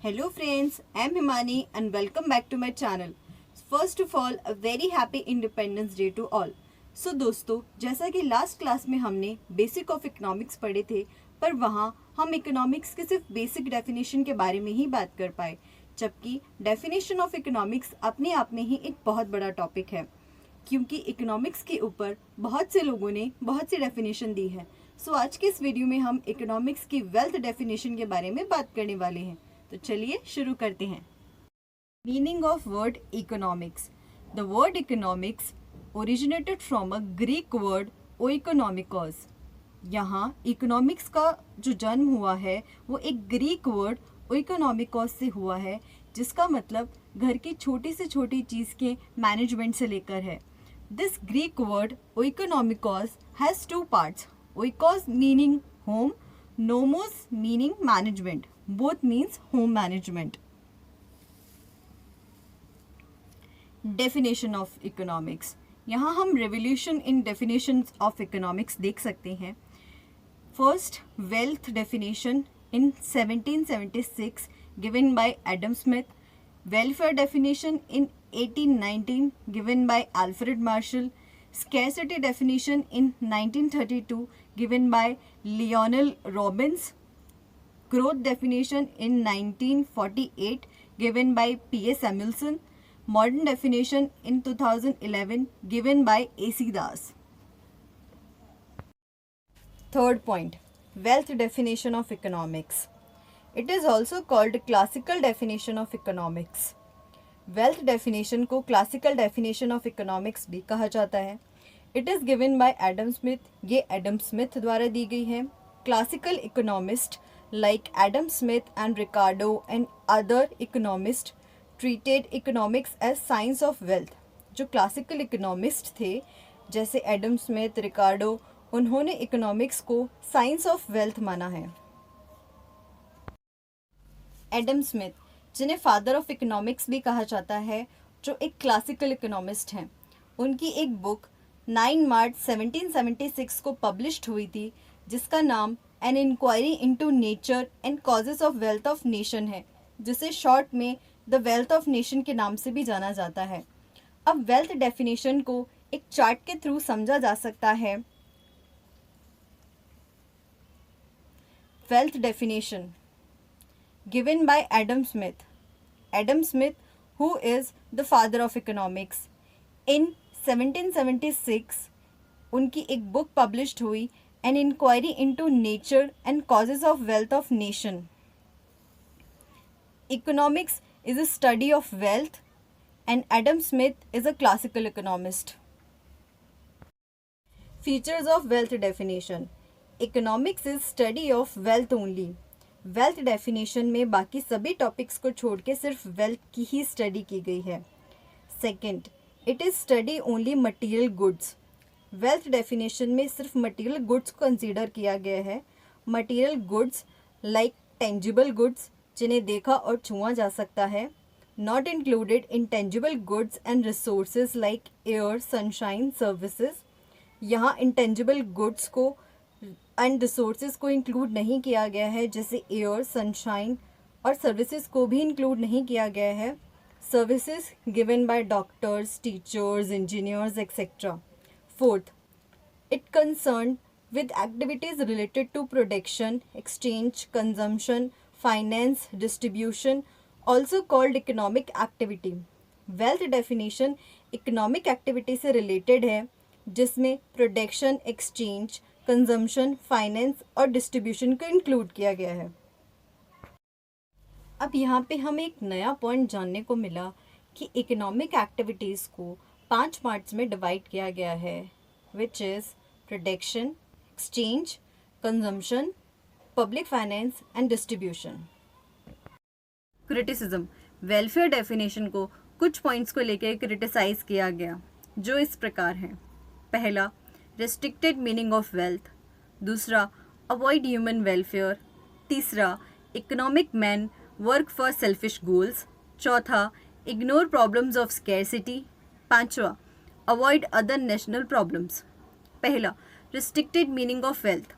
Hello friends, I am Himani and welcome back to my channel. First of all, a very happy Independence Day to all. So दोस्तों, जैसा कि last class में हमने basic of economics पढ़े थे, पर वहाँ हम इकोनॉमिक्स के सिर्फ बेसिक डेफिनेशन के बारे में ही बात कर पाए, जबकि डेफिनेशन ऑफ इकोनॉमिक्स अपने आप में ही एक बहुत बड़ा टॉपिक है, क्योंकि इकोनॉमिक्स के ऊपर बहुत से लोगों ने बहुत सी डेफिनेशन दी है। सो आज के इस वीडियो में हम इकोनॉमिक्स की वेल्थ डेफिनेशन के बारे में बात करने वाले हैं। तो चलिए शुरू करते हैं। Meaning of word economics. The word economics originated from a Greek word oikonomikos. यहाँ इकोनॉमिक्स का जो जन्म हुआ है वो एक ग्रीक वर्ड ओइकोनॉमिकॉस से हुआ है, जिसका मतलब घर की छोटी से छोटी चीज़ के मैनेजमेंट से लेकर है। This Greek word oikonomikos has two parts, oikos meaning home, nomos meaning management. Both means home management. Definition of economics. यहाँ हम revolution in definitions of economics देख सकते हैं. First, wealth definition in 1776 given by Adam Smith. Welfare definition in 1819 given by Alfred Marshall. Scarcity definition in 1932 given by Lionel Robbins. Growth definition in 1948 given by P.A. Samuelson. Modern definition in 2011 given by A.C. Das. Third point, wealth definition of economics. It is also called classical definition of economics. Wealth definition को classical definition of economics भी कहा जाता है. It is given by Adam Smith. ये Adam Smith द्वारा दी गई है. Classical economist like Adam Smith and Ricardo and other economist treated economics as science of wealth. जो क्लासिकल इकोनॉमिस्ट थे जैसे एडम स्मिथ, रिकार्डो, उन्होंने इकोनॉमिक्स को साइंस ऑफ वेल्थ माना है. एडम स्मिथ, जिन्हें फादर ऑफ इकोनॉमिक्स भी कहा जाता है, जो एक क्लासिकल इकोनॉमिस्ट हैं, उनकी एक बुक 9 मार्च 1776 को पब्लिश्ड हुई थी, जिसका नाम an inquiry into nature and causes of wealth of nation है, जिसे शॉर्ट में द वेल्थ ऑफ नेशन के नाम से भी जाना जाता है. अब वेल्थ डेफिनेशन को एक चार्ट के थ्रू समझा जा सकता है. Wealth definition given by Adam Smith. Adam Smith, who is the father of economics, in 1776 उनकी एक बुक पब्लिश्ड हुई, An Inquiry into Nature and Causes of Wealth of Nation. Economics is a study of wealth and Adam Smith is a classical economist. Features of wealth definition. Economics is study of wealth only. Wealth definition में बाकी सभी topics को छोड़ के सिर्फ wealth की ही study की गई है. Second, it is study only material goods. Wealth definition में सिर्फ मटेरियल गुड्स को कंसीडर किया गया है. Material goods like tangible goods, जिन्हें देखा और छुआ जा सकता है. Not included intangible goods and resources like air, sunshine, services. यहाँ इंटेंजिबल गुड्स को एंड रिसोर्सेज को इंक्लूड नहीं किया गया है, जैसे एयर, सनशाइन, और सर्विसेज को भी इंक्लूड नहीं किया गया है. Services given by doctors, teachers, engineers etcetera. Fourth, it concern with activities related to production, exchange, consumption, finance, distribution, also called economic activity. Wealth definition economic activity से related है, जिसमें प्रोडक्शन, एक्सचेंज, कंजम्पशन, फाइनेंस और distribution को include किया गया है. अब यहाँ पे हमें एक नया पॉइंट जानने को मिला कि इकोनॉमिक एक्टिविटीज़ को 5 पार्ट्स में डिवाइड किया गया है, which is production, exchange, consumption, public finance and distribution. Criticism. Welfare definition को कुछ पॉइंट्स को लेकर क्रिटिसाइज किया गया, जो इस प्रकार हैं. पहला, restricted meaning of wealth. दूसरा, avoid human welfare. तीसरा, economic men work for selfish goals. चौथा, ignore problems of scarcity. पांचवा, avoid other national problems. पहला, restricted meaning of wealth.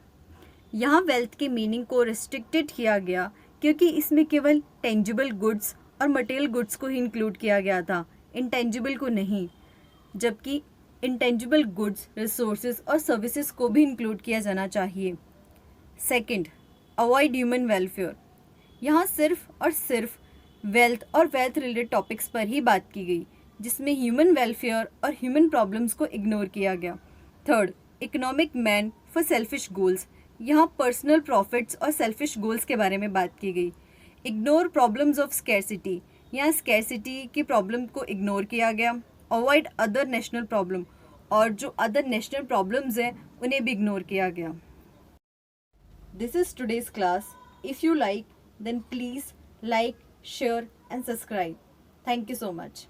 यहाँ wealth के मीनिंग को restricted किया गया क्योंकि इसमें केवल टेंजिबल गुड्स और मटेरियल गुड्स को ही इंक्लूड किया गया था, इंटेंजिबल को नहीं, जबकि इंटेंजिबल गुड्स, रिसोर्सेज और सर्विसेज को भी इंक्लूड किया जाना चाहिए। Second, avoid human welfare. यहाँ सिर्फ और सिर्फ वेल्थ और वेल्थ रिलेटेड टॉपिक्स पर ही बात की गई, जिसमें ह्यूमन वेलफेयर और ह्यूमन प्रॉब्लम्स को इग्नोर किया गया। Third, economic man for selfish goals. यहाँ पर्सनल प्रॉफिट्स और सेल्फिश गोल्स के बारे में बात की गई। Ignore problems of scarcity. यहाँ स्कैरसिटी की प्रॉब्लम को इग्नोर किया गया। अवॉइड अदर नेशनल प्रॉब्लम, और जो अदर नेशनल प्रॉब्लम्स हैं उन्हें भी इग्नोर किया गया। This is today's class. If you like, then please like, share and subscribe. Thank you so much.